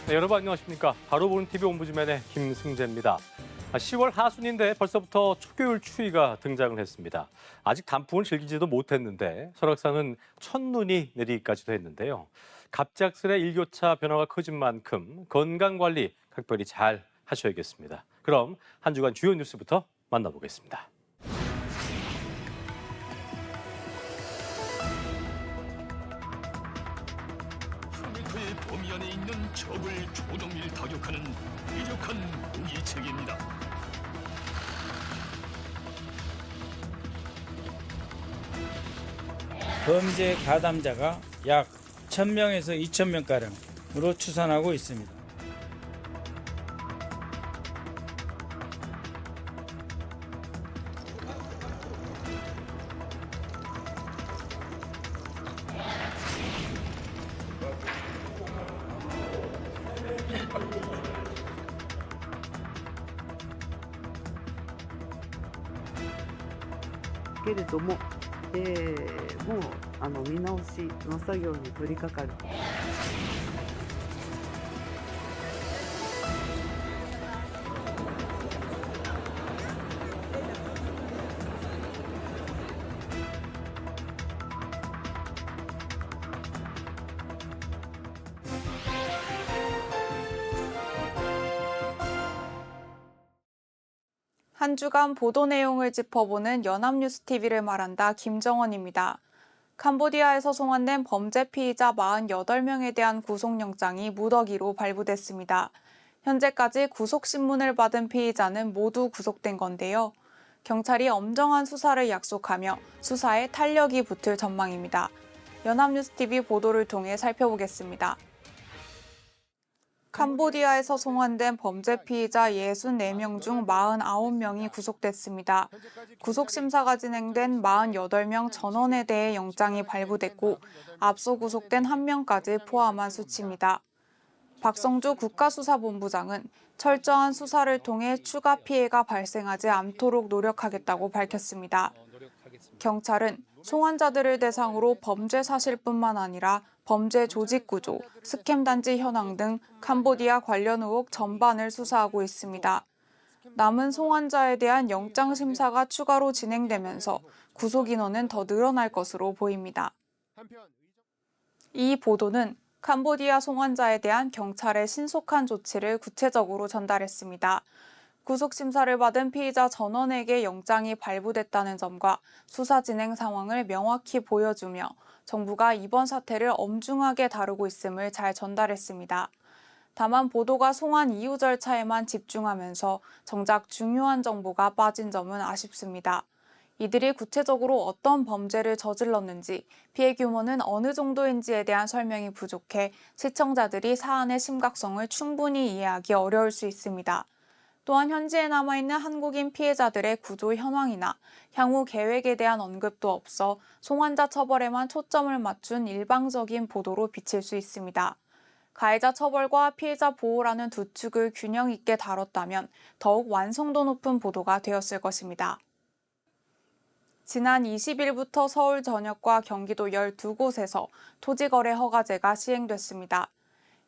네, 여러분 안녕하십니까. 바로 보는 TV 옴부즈맨의 김승재입니다. 10월 하순인데 벌써부터 초겨울 추위가 등장을 했습니다. 아직 단풍을 즐기지도 못했는데 설악산은 첫눈이 내리기까지도 했는데요. 갑작스레 일교차 변화가 커진 만큼 건강관리 각별히 잘 하셔야겠습니다. 그럼 한 주간 주요 뉴스부터 만나보겠습니다. 의 범위 안에 있는 적을 초동밀 타격하는 이력한 무기체계입니다. 범죄 가담자가 약 1,000명에서 2,000명가량으로 추산하고 있습니다.けれども、もう見直しの作業に取り掛かる。한 주간 보도 내용을 짚어보는 연합뉴스TV를 말한다 김정원입니다. 캄보디아에서 송환된 범죄 피의자 48명에 대한 구속영장이 무더기로 발부됐습니다. 현재까지 구속신문을 받은 피의자는 모두 구속된 건데요. 경찰이 엄정한 수사를 약속하며 수사에 탄력이 붙을 전망입니다. 연합뉴스TV 보도를 통해 살펴보겠습니다. 캄보디아에서 송환된 범죄 피의자 64명 중 49명이 구속됐습니다. 구속심사가 진행된 48명 전원에 대해 영장이 발부됐고 앞서 구속된 1명까지 포함한 수치입니다. 박성주 국가수사본부장은 철저한 수사를 통해 추가 피해가 발생하지 않도록 노력하겠다고 밝혔습니다. 경찰은 송환자들을 대상으로 범죄 사실뿐만 아니라 범죄 조직 구조, 스캠 단지 현황 등 캄보디아 관련 의혹 전반을 수사하고 있습니다. 남은 송환자에 대한 영장 심사가 추가로 진행되면서 구속 인원은 더 늘어날 것으로 보입니다. 이 보도는 캄보디아 송환자에 대한 경찰의 신속한 조치를 구체적으로 전달했습니다. 구속 심사를 받은 피의자 전원에게 영장이 발부됐다는 점과 수사 진행 상황을 명확히 보여주며 정부가 이번 사태를 엄중하게 다루고 있음을 잘 전달했습니다. 다만 보도가 송환 이후 절차에만 집중하면서 정작 중요한 정보가 빠진 점은 아쉽습니다. 이들이 구체적으로 어떤 범죄를 저질렀는지, 피해 규모는 어느 정도인지에 대한 설명이 부족해 시청자들이 사안의 심각성을 충분히 이해하기 어려울 수 있습니다. 또한 현지에 남아있는 한국인 피해자들의 구조 현황이나 향후 계획에 대한 언급도 없어 송환자 처벌에만 초점을 맞춘 일방적인 보도로 비칠 수 있습니다. 가해자 처벌과 피해자 보호라는 두 축을 균형 있게 다뤘다면 더욱 완성도 높은 보도가 되었을 것입니다. 지난 20일부터 서울 전역과 경기도 12곳에서 토지거래 허가제가 시행됐습니다.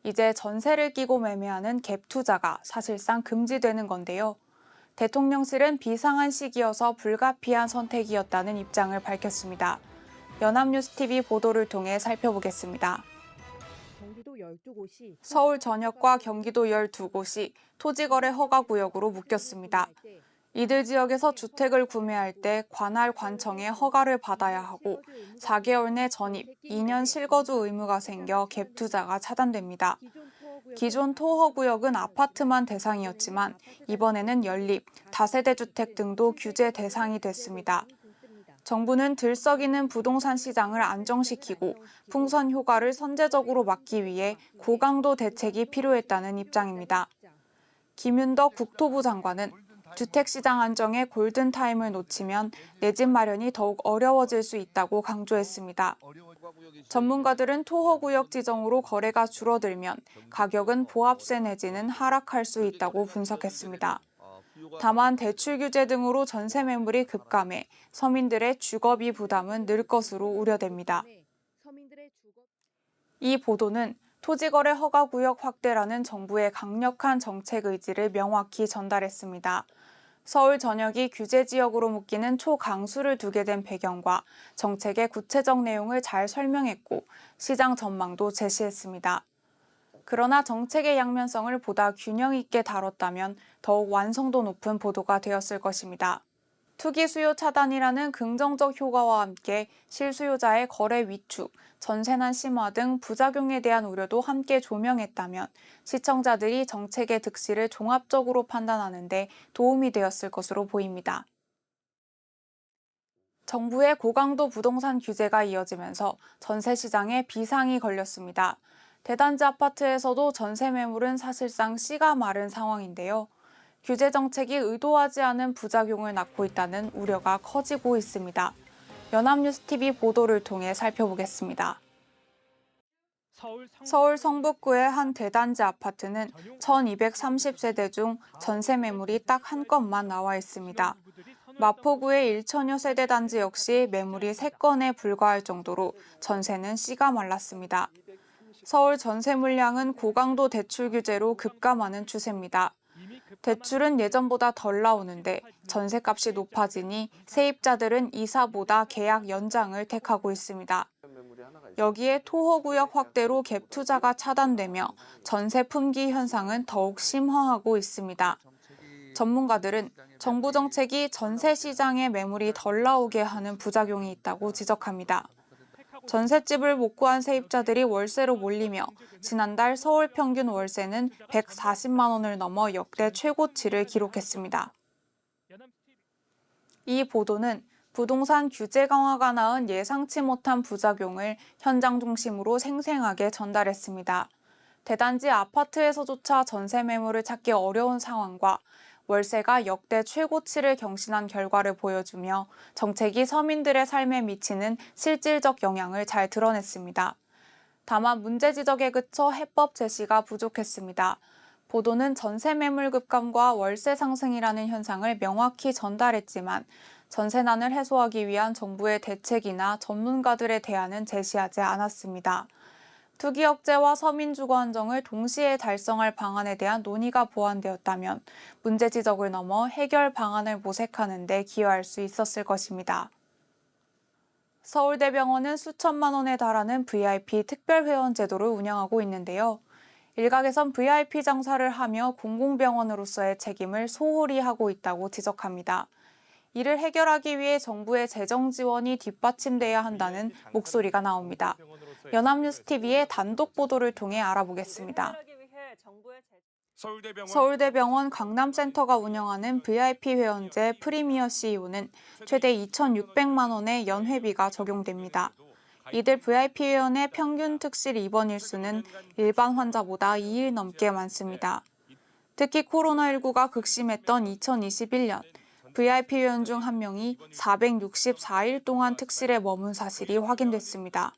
이제 전세를 끼고 매매하는 갭 투자가 사실상 금지되는 건데요. 대통령실은 비상한 시기여서 불가피한 선택이었다는 입장을 밝혔습니다. 연합뉴스TV 보도를 통해 살펴보겠습니다. 서울 전역과 경기도 12곳이 토지거래 허가구역으로 묶였습니다. 이들 지역에서 주택을 구매할 때 관할 관청의 허가를 받아야 하고 4개월 내 전입, 2년 실거주 의무가 생겨 갭 투자가 차단됩니다. 기존 토허구역은 아파트만 대상이었지만 이번에는 연립, 다세대 주택 등도 규제 대상이 됐습니다. 정부는 들썩이는 부동산 시장을 안정시키고 풍선 효과를 선제적으로 막기 위해 고강도 대책이 필요했다는 입장입니다. 김윤덕 국토부 장관은 주택시장 안정의 골든타임을 놓치면 내 집 마련이 더욱 어려워질 수 있다고 강조했습니다. 전문가들은 토허구역 지정으로 거래가 줄어들면 가격은 보합세 내지는 하락할 수 있다고 분석했습니다. 다만 대출 규제 등으로 전세 매물이 급감해 서민들의 주거비 부담은 늘 것으로 우려됩니다. 이 보도는 토지거래 허가구역 확대라는 정부의 강력한 정책 의지를 명확히 전달했습니다. 서울 전역이 규제 지역으로 묶이는 초강수를 두게 된 배경과 정책의 구체적 내용을 잘 설명했고 시장 전망도 제시했습니다. 그러나 정책의 양면성을 보다 균형 있게 다뤘다면 더욱 완성도 높은 보도가 되었을 것입니다. 투기 수요 차단이라는 긍정적 효과와 함께 실수요자의 거래 위축, 전세난 심화 등 부작용에 대한 우려도 함께 조명했다면 시청자들이 정책의 득실을 종합적으로 판단하는 데 도움이 되었을 것으로 보입니다. 정부의 고강도 부동산 규제가 이어지면서 전세 시장에 비상이 걸렸습니다. 대단지 아파트에서도 전세 매물은 사실상 씨가 마른 상황인데요. 규제 정책이 의도하지 않은 부작용을 낳고 있다는 우려가 커지고 있습니다. 연합뉴스TV 보도를 통해 살펴보겠습니다. 서울 성북구의 한 대단지 아파트는 1230세대 중 전세 매물이 딱 한 건만 나와 있습니다. 마포구의 1천여 세대 단지 역시 매물이 3건에 불과할 정도로 전세는 씨가 말랐습니다. 서울 전세 물량은 고강도 대출 규제로 급감하는 추세입니다. 대출은 예전보다 덜 나오는데 전세값이 높아지니 세입자들은 이사보다 계약 연장을 택하고 있습니다. 여기에 토호구역 확대로 갭 투자가 차단되며 전세 품귀 현상은 더욱 심화하고 있습니다. 전문가들은 정부 정책이 전세 시장에 매물이 덜 나오게 하는 부작용이 있다고 지적합니다. 전셋집을 못 구한 세입자들이 월세로 몰리며 지난달 서울 평균 월세는 140만 원을 넘어 역대 최고치를 기록했습니다. 이 보도는 부동산 규제 강화가 낳은 예상치 못한 부작용을 현장 중심으로 생생하게 전달했습니다. 대단지 아파트에서조차 전세 매물을 찾기 어려운 상황과 월세가 역대 최고치를 경신한 결과를 보여주며 정책이 서민들의 삶에 미치는 실질적 영향을 잘 드러냈습니다. 다만 문제 지적에 그쳐 해법 제시가 부족했습니다. 보도는 전세 매물 급감과 월세 상승이라는 현상을 명확히 전달했지만 전세난을 해소하기 위한 정부의 대책이나 전문가들의 대안은 제시하지 않았습니다. 투기 억제와 서민 주거 안정을 동시에 달성할 방안에 대한 논의가 보완되었다면 문제 지적을 넘어 해결 방안을 모색하는 데 기여할 수 있었을 것입니다. 서울대병원은 수천만 원에 달하는 VIP 특별회원 제도를 운영하고 있는데요. 일각에선 VIP 장사를 하며 공공병원으로서의 책임을 소홀히 하고 있다고 지적합니다. 이를 해결하기 위해 정부의 재정 지원이 뒷받침돼야 한다는 목소리가 나옵니다. 연합뉴스TV의 단독 보도를 통해 알아보겠습니다. 서울대병원 강남센터가 운영하는 VIP 회원제 프리미어 CEO는 최대 2,600만 원의 연회비가 적용됩니다. 이들 VIP 회원의 평균 특실 입원 일수는 일반 환자보다 2일 넘게 많습니다. 특히 코로나19가 극심했던 2021년, VIP 회원 중 한 명이 464일 동안 특실에 머문 사실이 확인됐습니다.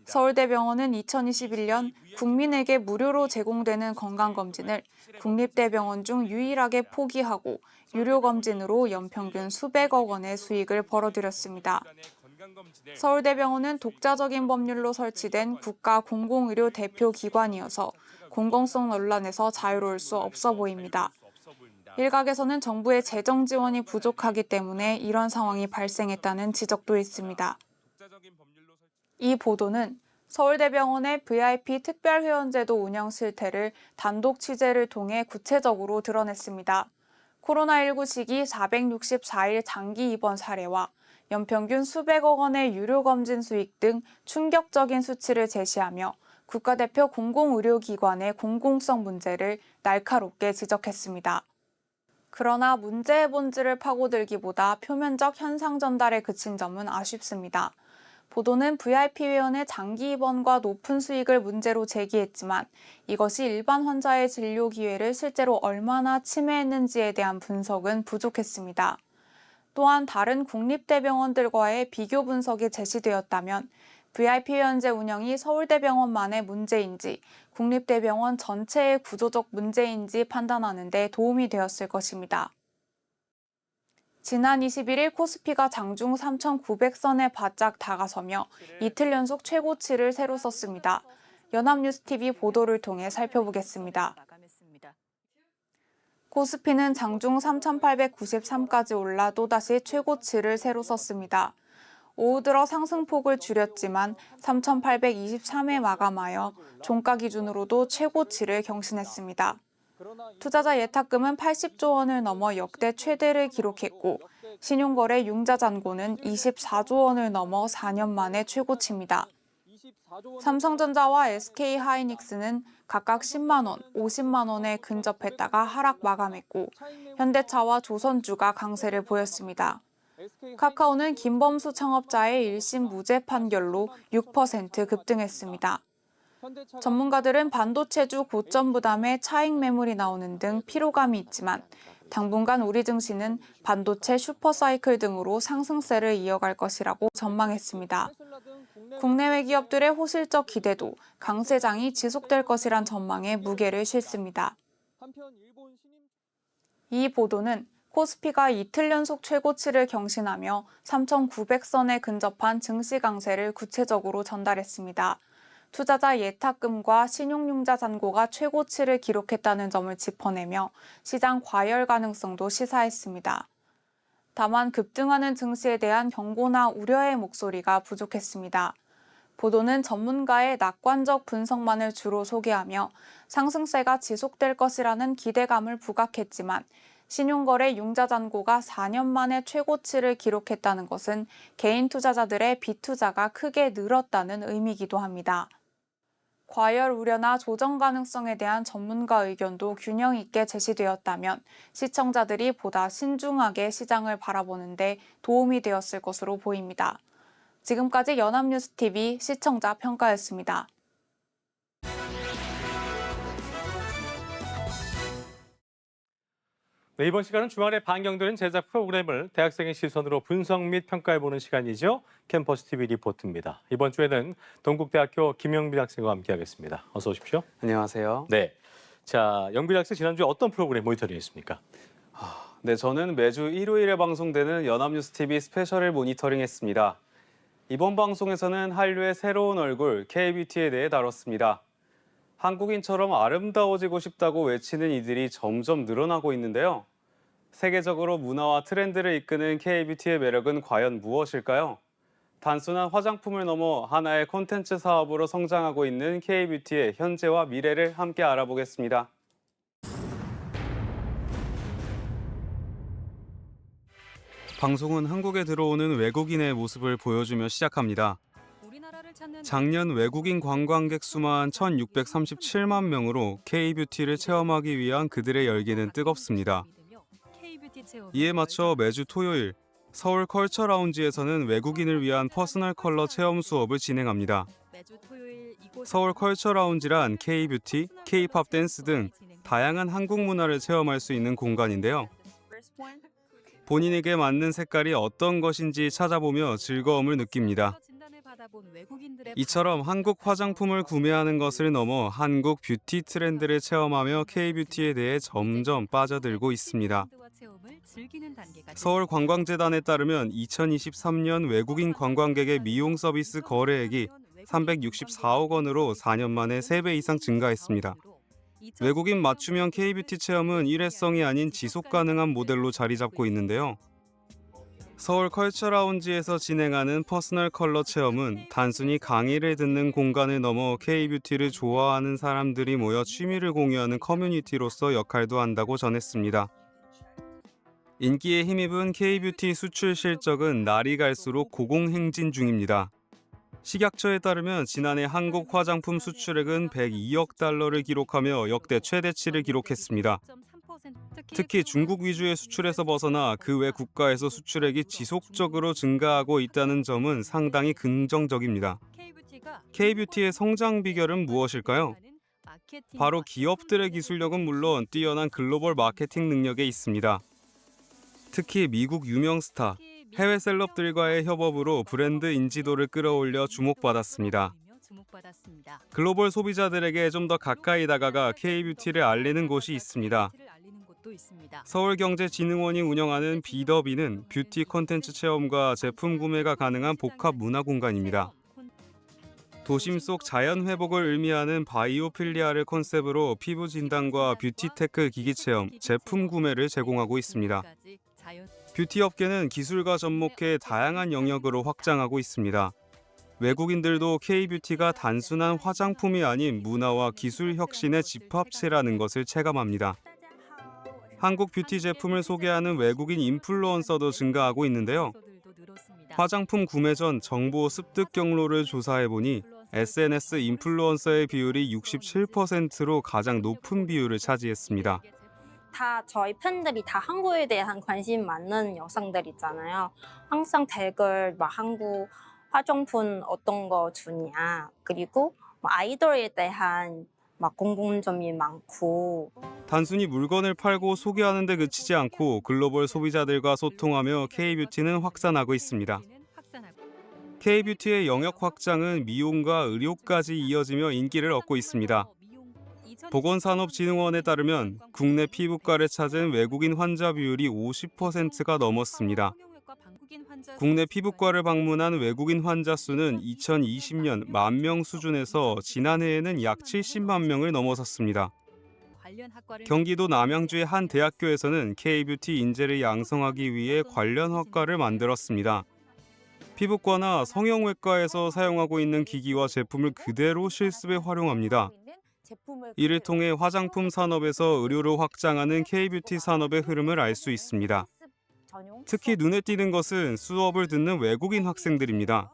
서울대병원은 2021년 국민에게 무료로 제공되는 건강검진을 국립대병원 중 유일하게 포기하고 유료검진으로 연평균 수백억 원의 수익을 벌어들였습니다. 서울대병원은 독자적인 법률로 설치된 국가 공공의료 대표 기관이어서 공공성 논란에서 자유로울 수 없어 보입니다. 일각에서는 정부의 재정 지원이 부족하기 때문에 이런 상황이 발생했다는 지적도 있습니다. 이 보도는 서울대병원의 VIP 특별회원제도 운영 실태를 단독 취재를 통해 구체적으로 드러냈습니다. 코로나19 시기 464일 장기 입원 사례와 연평균 수백억 원의 유료검진 수익 등 충격적인 수치를 제시하며 국가대표 공공의료기관의 공공성 문제를 날카롭게 지적했습니다. 그러나 문제의 본질을 파고들기보다 표면적 현상 전달에 그친 점은 아쉽습니다. 보도는 VIP 회원의 장기 입원과 높은 수익을 문제로 제기했지만 이것이 일반 환자의 진료 기회를 실제로 얼마나 침해했는지에 대한 분석은 부족했습니다. 또한 다른 국립대병원들과의 비교 분석이 제시되었다면 VIP 회원제 운영이 서울대병원만의 문제인지 국립대병원 전체의 구조적 문제인지 판단하는 데 도움이 되었을 것입니다. 지난 21일 코스피가 장중 3,900선에 바짝 다가서며 이틀 연속 최고치를 새로 썼습니다. 연합뉴스TV 보도를 통해 살펴보겠습니다. 코스피는 장중 3,893까지 올라 또다시 최고치를 새로 썼습니다. 오후 들어 상승폭을 줄였지만 3,823에 마감하여 종가 기준으로도 최고치를 경신했습니다. 투자자 예탁금은 80조 원을 넘어 역대 최대를 기록했고 신용거래 융자 잔고는 24조 원을 넘어 4년 만에 최고치입니다. 삼성전자와 SK하이닉스는 각각 10만 원, 50만 원에 근접했다가 하락 마감했고 현대차와 조선주가 강세를 보였습니다. 카카오는 김범수 창업자의 1심 무죄 판결로 6% 급등했습니다. 전문가들은 반도체주 고점 부담에 차익 매물이 나오는 등 피로감이 있지만 당분간 우리 증시는 반도체 슈퍼사이클 등으로 상승세를 이어갈 것이라고 전망했습니다. 국내외 기업들의 호실적 기대도 강세장이 지속될 것이란 전망에 무게를 실습니다. 이 보도는 코스피가 이틀 연속 최고치를 경신하며 3,900선에 근접한 증시 강세를 구체적으로 전달했습니다. 투자자 예탁금과 신용융자 잔고가 최고치를 기록했다는 점을 짚어내며 시장 과열 가능성도 시사했습니다. 다만 급등하는 증시에 대한 경고나 우려의 목소리가 부족했습니다. 보도는 전문가의 낙관적 분석만을 주로 소개하며 상승세가 지속될 것이라는 기대감을 부각했지만 신용거래 융자 잔고가 4년 만에 최고치를 기록했다는 것은 개인 투자자들의 비투자가 크게 늘었다는 의미이기도 합니다. 과열 우려나 조정 가능성에 대한 전문가 의견도 균형 있게 제시되었다면 시청자들이 보다 신중하게 시장을 바라보는 데 도움이 되었을 것으로 보입니다. 지금까지 연합뉴스TV 시청자 평가였습니다. 네, 이번 시간은 주말에 방영되는 제작 프로그램을 대학생의 시선으로 분석 및 평가해보는 시간이죠. 캠퍼스 TV 리포트입니다. 이번 주에는 동국대학교 김영빈 학생과 함께하겠습니다. 어서 오십시오. 안녕하세요. 네, 자 영빈 학생 지난주에 어떤 프로그램 모니터링했습니까? 네, 저는 매주 일요일에 방송되는 연합뉴스TV 스페셜을 모니터링했습니다. 이번 방송에서는 한류의 새로운 얼굴 K-뷰티에 대해 다뤘습니다. 한국인처럼 아름다워지고 싶다고 외치는 이들이 점점 늘어나고 있는데요. 세계적으로 문화와 트렌드를 이끄는 K-뷰티의 매력은 과연 무엇일까요? 단순한 화장품을 넘어 하나의 콘텐츠 사업으로 성장하고 있는 K-뷰티의 현재와 미래를 함께 알아보겠습니다. 방송은 한국에 들어오는 외국인의 모습을 보여주며 시작합니다. 작년 외국인 관광객 수만 1,637만 명으로 K-뷰티를 체험하기 위한 그들의 열기는 뜨겁습니다. 이에 맞춰 매주 토요일 서울 컬처 라운지에서는 외국인을 위한 퍼스널 컬러 체험 수업을 진행합니다. 서울 컬처 라운지란 K-뷰티, K-팝 댄스 등 다양한 한국 문화를 체험할 수 있는 공간인데요. 본인에게 맞는 색깔이 어떤 것인지 찾아보며 즐거움을 느낍니다. 이처럼 한국 화장품을 구매하는 것을 넘어 한국 뷰티 트렌드를 체험하며 K-뷰티에 대해 점점 빠져들고 있습니다. 서울관광재단에 따르면 2023년 외국인 관광객의 미용 서비스 거래액이 364억 원으로 4년 만에 3배 이상 증가했습니다. 외국인 맞춤형 K-뷰티 체험은 일회성이 아닌 지속 가능한 모델로 자리 잡고 있는데요. 서울 컬처 라운지에서 진행하는 퍼스널 컬러 체험은 단순히 강의를 듣는 공간을 넘어 K-뷰티를 좋아하는 사람들이 모여 취미를 공유하는 커뮤니티로서 역할도 한다고 전했습니다. 인기에 힘입은 K-뷰티 수출 실적은 날이 갈수록 고공행진 중입니다. 식약처에 따르면 지난해 한국 화장품 수출액은 102억 달러를 기록하며 역대 최대치를 기록했습니다. 특히 중국 위주의 수출에서 벗어나 그 외 국가에서 수출액이 지속적으로 증가하고 있다는 점은 상당히 긍정적입니다. K-뷰티의 성장 비결은 무엇일까요? 바로 기업들의 기술력은 물론 뛰어난 글로벌 마케팅 능력에 있습니다. 특히 미국 유명 스타, 해외 셀럽들과의 협업으로 브랜드 인지도를 끌어올려 주목받았습니다. 글로벌 소비자들에게 좀 더 가까이 다가가 K-뷰티를 알리는 곳이 있습니다. 서울경제진흥원이 운영하는 비더비는 뷰티 콘텐츠 체험과 제품 구매가 가능한 복합 문화 공간입니다. 도심 속 자연 회복을 의미하는 바이오필리아를 컨셉으로 피부 진단과 뷰티테크 기기 체험, 제품 구매를 제공하고 있습니다. 뷰티 업계는 기술과 접목해 다양한 영역으로 확장하고 있습니다. 외국인들도 K-뷰티가 단순한 화장품이 아닌 문화와 기술 혁신의 집합체라는 것을 체감합니다. 한국 뷰티 제품을 소개하는 외국인 인플루언서도 증가하고 있는데요. 화장품 구매 전 정보 습득 경로를 조사해보니 SNS 인플루언서의 비율이 67%로 가장 높은 비율을 차지했습니다. 다 저희 팬들이 다 한국에 대한 관심 많은 여성들 있잖아요. 항상 댓글 막 한국 화장품 어떤 거 주냐, 그리고 아이돌에 대한 막 궁금점이 많고. 단순히 물건을 팔고 소개하는 데 그치지 않고 글로벌 소비자들과 소통하며 K-뷰티는 확산하고 있습니다. K-뷰티의 영역 확장은 미용과 의료까지 이어지며 인기를 얻고 있습니다. 보건산업진흥원에 따르면 국내 피부과를 찾은 외국인 환자 비율이 50%가 넘었습니다. 국내 피부과를 방문한 외국인 환자 수는 2020년 10,000명 수준에서 지난해에는 약 70만 명을 넘어섰습니다. 경기도 남양주의 한 대학교에서는 K-뷰티 인재를 양성하기 위해 관련 학과를 만들었습니다. 피부과나 성형외과에서 사용하고 있는 기기와 제품을 그대로 실습에 활용합니다. 이를 통해 화장품 산업에서 의료로 확장하는 K-뷰티 산업의 흐름을 알 수 있습니다. 특히 눈에 띄는 것은 수업을 듣는 외국인 학생들입니다.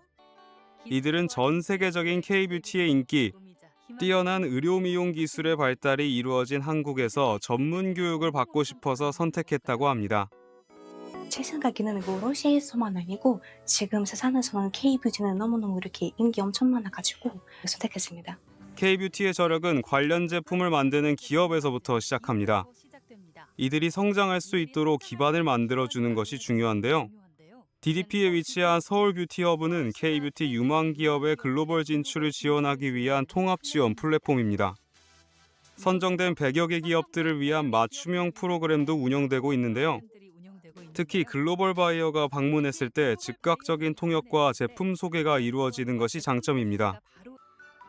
이들은 전 세계적인 K-뷰티의 인기, 뛰어난 의료 미용 기술의 발달이 이루어진 한국에서 전문 교육을 받고 싶어서 선택했다고 합니다. 제 생각에는 이거 러시아에서만 아니고 지금 세상에서는 K-뷰티는 너무너무 이렇게 인기 엄청 많아가지고 선택했습니다. K-뷰티의 저력은 관련 제품을 만드는 기업에서부터 시작합니다. 이들이 성장할 수 있도록 기반을 만들어주는 것이 중요한데요. DDP에 위치한 서울뷰티허브는 K-뷰티 유망 기업의 글로벌 진출을 지원하기 위한 통합 지원 플랫폼입니다. 선정된 100여 개 기업들을 위한 맞춤형 프로그램도 운영되고 있는데요. 특히 글로벌 바이어가 방문했을 때 즉각적인 통역과 제품 소개가 이루어지는 것이 장점입니다.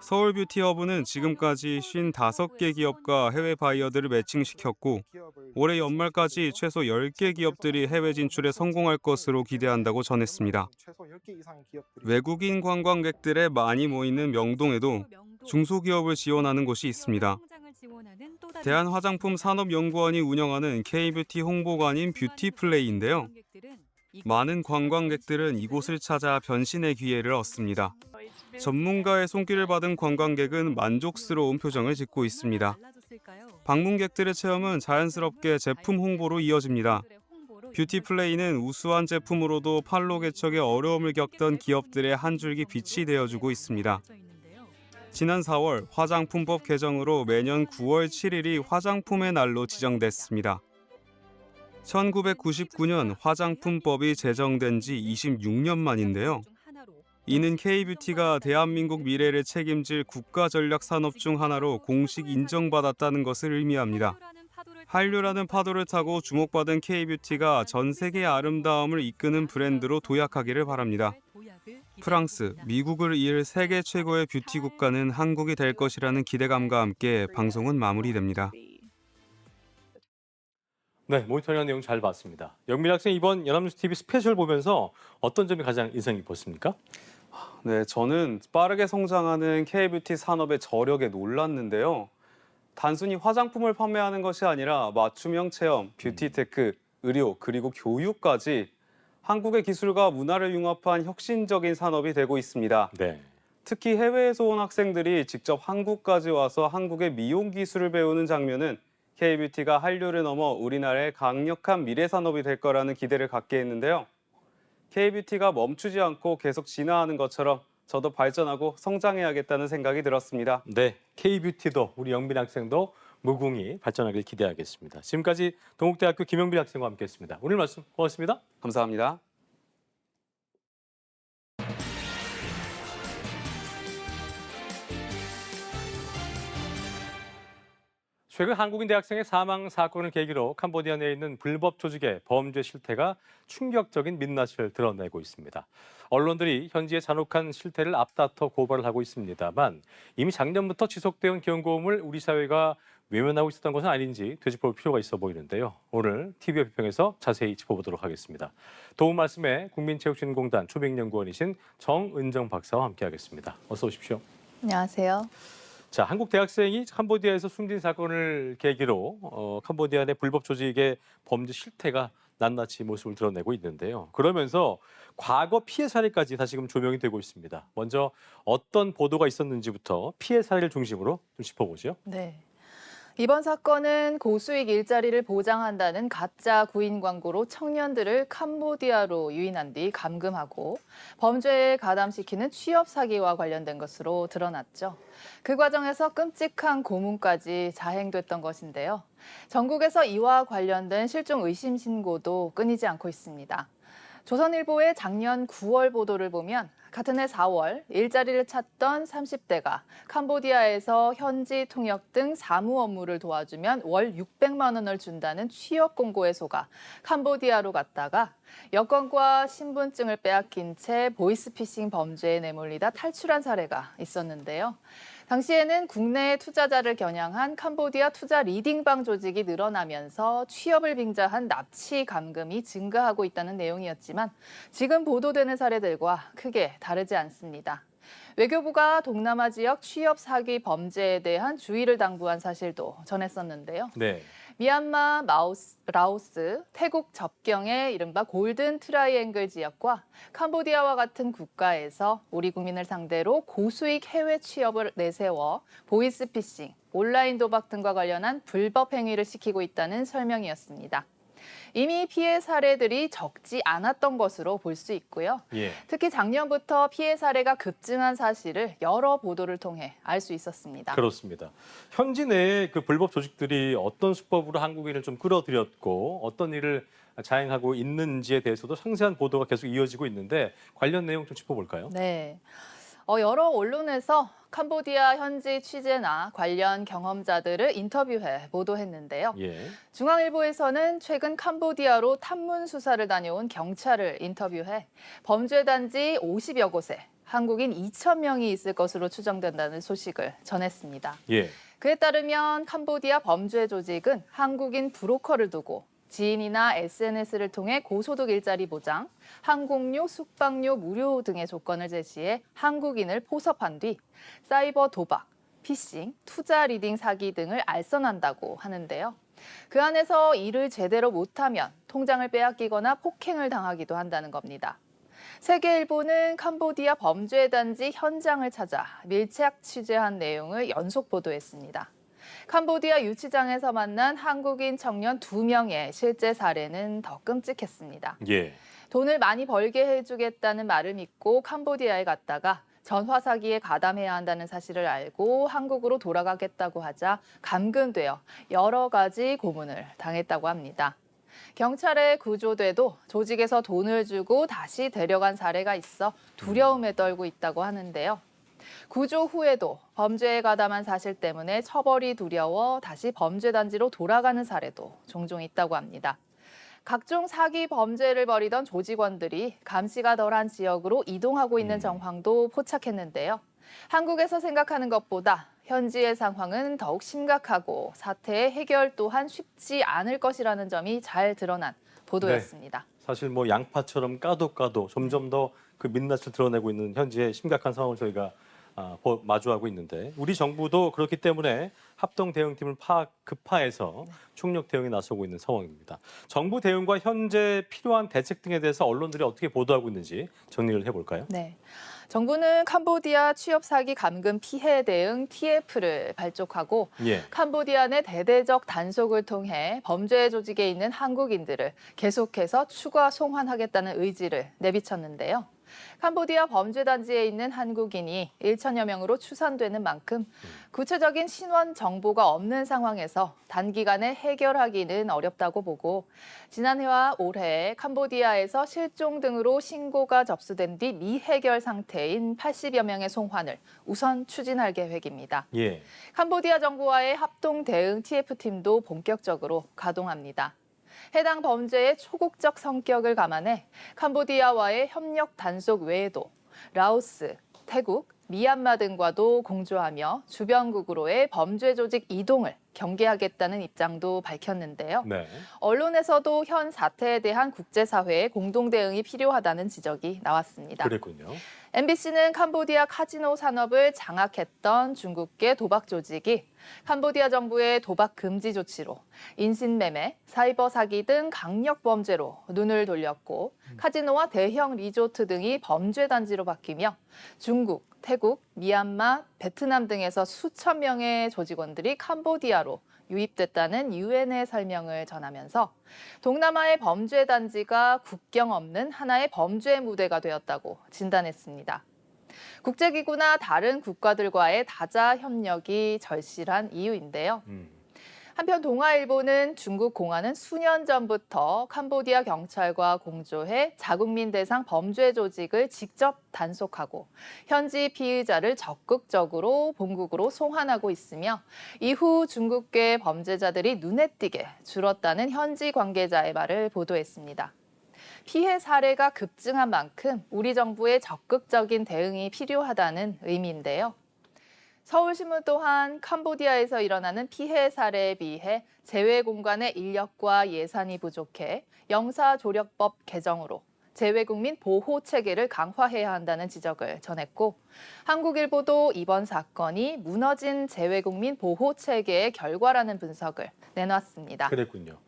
서울뷰티허브는 지금까지 55개 기업과 해외 바이어들을 매칭시켰고 올해 연말까지 최소 10개 기업들이 해외 진출에 성공할 것으로 기대한다고 전했습니다. 외국인 관광객들의 많이 모이는 명동에도 중소기업을 지원하는 곳이 있습니다. 대한화장품산업연구원이 운영하는 K-뷰티 홍보관인 뷰티플레이인데요. 많은 관광객들은 이곳을 찾아 변신의 기회를 얻습니다. 전문가의 손길을 받은 관광객은 만족스러운 표정을 짓고 있습니다. 방문객들의 체험은 자연스럽게 제품 홍보로 이어집니다. 뷰티플레이는 우수한 제품으로도 판로 개척에 어려움을 겪던 기업들의 한 줄기 빛이 되어주고 있습니다. 지난 4월 화장품법 개정으로 매년 9월 7일이 화장품의 날로 지정됐습니다. 1999년 화장품법이 제정된 지 26년 만인데요. 이는 K-뷰티가 대한민국 미래를 책임질 국가전략 산업 중 하나로 공식 인정받았다는 것을 의미합니다. 한류라는 파도를 타고 주목받은 K-뷰티가 전 세계의 아름다움을 이끄는 브랜드로 도약하기를 바랍니다. 프랑스, 미국을 이을 세계 최고의 뷰티 국가는 한국이 될 것이라는 기대감과 함께 방송은 마무리됩니다. 네, 모니터링한 내용 잘 봤습니다. 영민 학생 이번 연합뉴스 TV 스페셜 보면서 어떤 점이 가장 인상 깊었습니까? 네, 저는 빠르게 성장하는 K-뷰티 산업의 저력에 놀랐는데요. 단순히 화장품을 판매하는 것이 아니라 맞춤형 체험, 뷰티테크, 의료, 그리고 교육까지 한국의 기술과 문화를 융합한 혁신적인 산업이 되고 있습니다. 네. 특히 해외에서 온 학생들이 직접 한국까지 와서 한국의 미용 기술을 배우는 장면은 K-뷰티가 한류를 넘어 우리나라의 강력한 미래 산업이 될 거라는 기대를 갖게 했는데요. K-뷰티가 멈추지 않고 계속 진화하는 것처럼 저도 발전하고 성장해야겠다는 생각이 들었습니다. 네, K-뷰티도 우리 영민 학생도 무궁히 발전하길 기대하겠습니다. 지금까지 동국대학교 김영빈 학생과 함께했습니다. 오늘 말씀 고맙습니다. 감사합니다. 최근 한국인 대학생의 사망 사건을 계기로 캄보디아 내에 있는 불법 조직의 범죄 실태가 충격적인 민낯을 드러내고 있습니다. 언론들이 현지의 잔혹한 실태를 앞다퉈 고발을 하고 있습니다만 이미 작년부터 지속되어 온 경고음을 우리 사회가 외면하고 있었던 것은 아닌지 되짚어볼 필요가 있어 보이는데요. 오늘 TV와 비평에서 자세히 짚어보도록 하겠습니다. 도움 말씀에 국민체육진흥공단 초빙연구원이신 정은정 박사와 함께하겠습니다. 어서 오십시오. 안녕하세요. 자, 한국 대학생이 캄보디아에서 숨진 사건을 계기로 캄보디아 내 불법 조직의 범죄 실태가 낱낱이 모습을 드러내고 있는데요. 그러면서 과거 피해 사례까지 다시금 조명이 되고 있습니다. 먼저 어떤 보도가 있었는지부터 피해 사례를 중심으로 좀 짚어보죠. 네. 이번 사건은 고수익 일자리를 보장한다는 가짜 구인 광고로 청년들을 캄보디아로 유인한 뒤 감금하고 범죄에 가담시키는 취업 사기와 관련된 것으로 드러났죠. 그 과정에서 끔찍한 고문까지 자행됐던 것인데요. 전국에서 이와 관련된 실종 의심 신고도 끊이지 않고 있습니다. 조선일보의 작년 9월 보도를 보면 같은 해 4월 일자리를 찾던 30대가 캄보디아에서 현지 통역 등 사무 업무를 도와주면 월 600만 원을 준다는 취업 공고에 속아 캄보디아로 갔다가 여권과 신분증을 빼앗긴 채 보이스피싱 범죄에 내몰리다 탈출한 사례가 있었는데요. 당시에는 국내 투자자를 겨냥한 캄보디아 투자 리딩방 조직이 늘어나면서 취업을 빙자한 납치 감금이 증가하고 있다는 내용이었지만 지금 보도되는 사례들과 크게 다르지 않습니다. 외교부가 동남아 지역 취업 사기 범죄에 대한 주의를 당부한 사실도 전했었는데요. 네. 미얀마, 라오스, 태국 접경의 이른바 골든 트라이앵글 지역과 캄보디아와 같은 국가에서 우리 국민을 상대로 고수익 해외 취업을 내세워 보이스피싱, 온라인 도박 등과 관련한 불법 행위를 시키고 있다는 설명이었습니다. 이미 피해 사례들이 적지 않았던 것으로 볼 수 있고요. 예. 특히 작년부터 피해 사례가 급증한 사실을 여러 보도를 통해 알 수 있었습니다. 그렇습니다. 현지 내에 그 불법 조직들이 어떤 수법으로 한국인을 좀 끌어들였고 어떤 일을 자행하고 있는지에 대해서도 상세한 보도가 계속 이어지고 있는데 관련 내용 좀 짚어볼까요? 네. 여러 언론에서 캄보디아 현지 취재나 관련 경험자들을 인터뷰해 보도했는데요. 예. 중앙일보에서는 최근 캄보디아로 탐문 수사를 다녀온 경찰을 인터뷰해 범죄 단지 50여 곳에 한국인 2,000명이 있을 것으로 추정된다는 소식을 전했습니다. 예. 그에 따르면 캄보디아 범죄 조직은 한국인 브로커를 두고 지인이나 SNS를 통해 고소득 일자리 보장, 항공료, 숙박료 무료 등의 조건을 제시해 한국인을 포섭한 뒤 사이버 도박, 피싱, 투자 리딩 사기 등을 알선한다고 하는데요. 그 안에서 일을 제대로 못하면 통장을 빼앗기거나 폭행을 당하기도 한다는 겁니다. 세계일보는 캄보디아 범죄 단지 현장을 찾아 밀착 취재한 내용을 연속 보도했습니다. 캄보디아 유치장에서 만난 한국인 청년 2명의 실제 사례는 더 끔찍했습니다. 예. 돈을 많이 벌게 해주겠다는 말을 믿고 캄보디아에 갔다가 전화 사기에 가담해야 한다는 사실을 알고 한국으로 돌아가겠다고 하자 감금되어 여러 가지 고문을 당했다고 합니다. 경찰에 구조돼도 조직에서 돈을 주고 다시 데려간 사례가 있어 두려움에 떨고 있다고 하는데요. 구조 후에도 범죄에 가담한 사실 때문에 처벌이 두려워 다시 범죄 단지로 돌아가는 사례도 종종 있다고 합니다. 각종 사기 범죄를 벌이던 조직원들이 감시가 덜한 지역으로 이동하고 있는 정황도 포착했는데요. 한국에서 생각하는 것보다 현지의 상황은 더욱 심각하고 사태의 해결 또한 쉽지 않을 것이라는 점이 잘 드러난 보도였습니다. 네. 사실 뭐 양파처럼 까도 점점 더 그 민낯을 드러내고 있는 현지의 심각한 상황을 저희가 마주하고 있는데 우리 정부도 그렇기 때문에 합동 대응팀을 급파해서 총력 대응에 나서고 있는 상황입니다. 정부 대응과 현재 필요한 대책 등에 대해서 언론들이 어떻게 보도하고 있는지 정리를 해볼까요? 네. 정부는 캄보디아 취업 사기 감금 피해 대응 TF를 발족하고 예. 캄보디아 내 대대적 단속을 통해 범죄 조직에 있는 한국인들을 계속해서 추가 송환하겠다는 의지를 내비쳤는데요. 캄보디아 범죄단지에 있는 한국인이 1천여 명으로 추산되는 만큼 구체적인 신원 정보가 없는 상황에서 단기간에 해결하기는 어렵다고 보고 지난해와 올해 캄보디아에서 실종 등으로 신고가 접수된 뒤 미해결 상태인 80여 명의 송환을 우선 추진할 계획입니다. 예. 캄보디아 정부와의 합동 대응 TF팀도 본격적으로 가동합니다. 해당 범죄의 초국적 성격을 감안해 캄보디아와의 협력 단속 외에도 라오스, 태국, 미얀마 등과도 공조하며 주변국으로의 범죄 조직 이동을 경계하겠다는 입장도 밝혔는데요. 네. 언론에서도 현 사태에 대한 국제사회의 공동 대응이 필요하다는 지적이 나왔습니다. 그랬군요. MBC는 캄보디아 카지노 산업을 장악했던 중국계 도박 조직이 캄보디아 정부의 도박 금지 조치로 인신매매, 사이버 사기 등 강력 범죄로 눈을 돌렸고 카지노와 대형 리조트 등이 범죄 단지로 바뀌며 중국, 태국, 미얀마, 베트남 등에서 수천 명의 조직원들이 캄보디아로 유입됐다는 유엔의 설명을 전하면서 동남아의 범죄 단지가 국경 없는 하나의 범죄 무대가 되었다고 진단했습니다. 국제기구나 다른 국가들과의 다자 협력이 절실한 이유인데요. 한편 동아일보는 중국 공안은 수년 전부터 캄보디아 경찰과 공조해 자국민 대상 범죄 조직을 직접 단속하고 현지 피의자를 적극적으로 본국으로 송환하고 있으며 이후 중국계 범죄자들이 눈에 띄게 줄었다는 현지 관계자의 말을 보도했습니다. 피해 사례가 급증한 만큼 우리 정부의 적극적인 대응이 필요하다는 의미인데요. 서울신문 또한 캄보디아에서 일어나는 피해 사례에 비해 재외 공간의 인력과 예산이 부족해 영사조력법 개정으로 재외국민 보호 체계를 강화해야 한다는 지적을 전했고 한국일보도 이번 사건이 무너진 재외국민 보호 체계의 결과라는 분석을 내놨습니다. 그랬군요.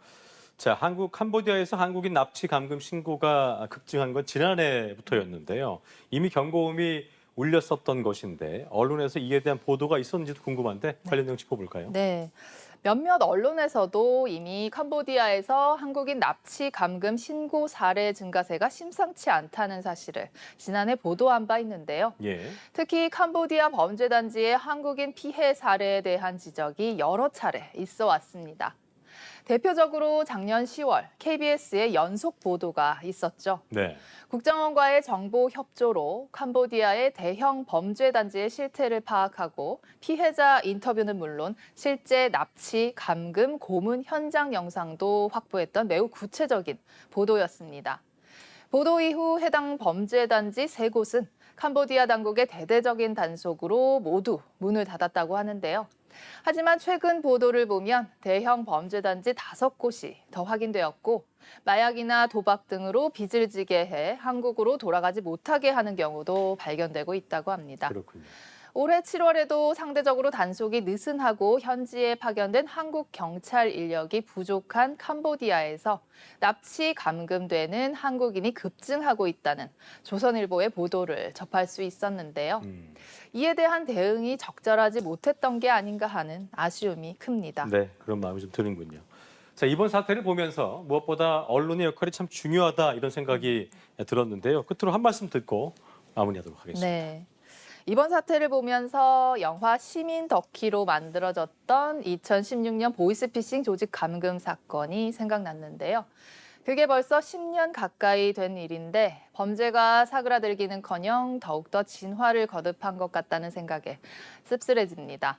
자, 캄보디아에서 한국인 납치 감금 신고가 급증한 건 지난해부터였는데요. 이미 경고음이 울렸었던 것인데 언론에서 이에 대한 보도가 있었는지도 궁금한데 관련 내용 짚어볼까요? 네. 몇몇 언론에서도 이미 캄보디아에서 한국인 납치 감금 신고 사례 증가세가 심상치 않다는 사실을 지난해 보도한 바 있는데요. 예. 특히 캄보디아 범죄단지의 한국인 피해 사례에 대한 지적이 여러 차례 있어 왔습니다. 대표적으로 작년 10월 KBS의 연속 보도가 있었죠. 네. 국정원과의 정보 협조로 캄보디아의 대형 범죄 단지의 실태를 파악하고 피해자 인터뷰는 물론 실제 납치, 감금, 고문 현장 영상도 확보했던 매우 구체적인 보도였습니다. 보도 이후 해당 범죄 단지 3곳은 캄보디아 당국의 대대적인 단속으로 모두 문을 닫았다고 하는데요. 하지만 최근 보도를 보면 대형 범죄 단지 5곳이 더 확인되었고 마약이나 도박 등으로 빚을 지게 해 한국으로 돌아가지 못하게 하는 경우도 발견되고 있다고 합니다. 그렇군요. 올해 7월에도 상대적으로 단속이 느슨하고 현지에 파견된 한국 경찰 인력이 부족한 캄보디아에서 납치 감금되는 한국인이 급증하고 있다는 조선일보의 보도를 접할 수 있었는데요. 이에 대한 대응이 적절하지 못했던 게 아닌가 하는 아쉬움이 큽니다. 네, 그런 마음이 좀 드는군요. 자, 이번 사태를 보면서 무엇보다 언론의 역할이 참 중요하다 이런 생각이 들었는데요. 끝으로 한 말씀 듣고 마무리하도록 하겠습니다. 네. 이번 사태를 보면서 영화 시민 덕키로 만들어졌던 2016년 보이스피싱 조직 감금 사건이 생각났는데요. 그게 벌써 10년 가까이 된 일인데 범죄가 사그라들기는커녕 더욱더 진화를 거듭한 것 같다는 생각에 씁쓸해집니다.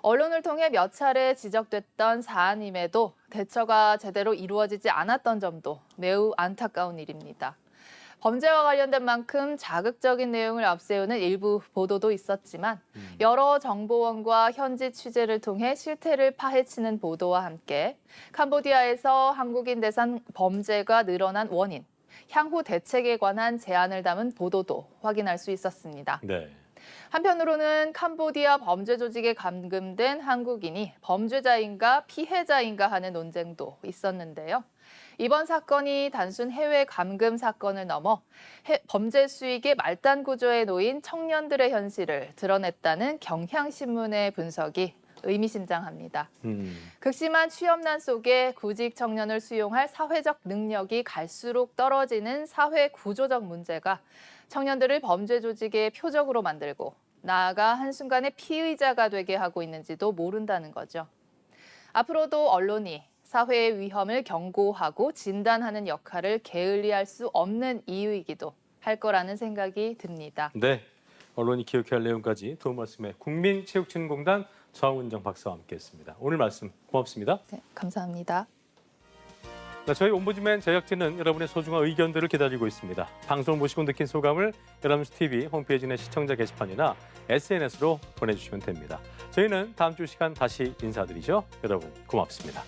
언론을 통해 몇 차례 지적됐던 사안임에도 대처가 제대로 이루어지지 않았던 점도 매우 안타까운 일입니다. 범죄와 관련된 만큼 자극적인 내용을 앞세우는 일부 보도도 있었지만 여러 정보원과 현지 취재를 통해 실태를 파헤치는 보도와 함께 캄보디아에서 한국인 대상 범죄가 늘어난 원인, 향후 대책에 관한 제안을 담은 보도도 확인할 수 있었습니다. 네. 한편으로는 캄보디아 범죄 조직에 감금된 한국인이 범죄자인가 피해자인가 하는 논쟁도 있었는데요. 이번 사건이 단순 해외 감금 사건을 넘어 범죄 수익의 말단 구조에 놓인 청년들의 현실을 드러냈다는 경향신문의 분석이 의미심장합니다. 극심한 취업난 속에 구직 청년을 수용할 사회적 능력이 갈수록 떨어지는 사회 구조적 문제가 청년들을 범죄 조직의 표적으로 만들고 나아가 한순간에 피의자가 되게 하고 있는지도 모른다는 거죠. 앞으로도 언론이 사회의 위험을 경고하고 진단하는 역할을 게을리할 수 없는 이유이기도 할 거라는 생각이 듭니다. 네, 언론이 기억해야 할 내용까지 도움 말씀에 국민체육진흥공단 정은정 박사와 함께했습니다. 오늘 말씀 고맙습니다. 네, 감사합니다. 네, 저희 옴부즈맨 제작진은 여러분의 소중한 의견들을 기다리고 있습니다. 방송을 보시고 느낀 소감을 연합뉴스 TV 홈페이지 내 시청자 게시판이나 SNS로 보내주시면 됩니다. 저희는 다음 주 시간 다시 인사드리죠. 여러분 고맙습니다.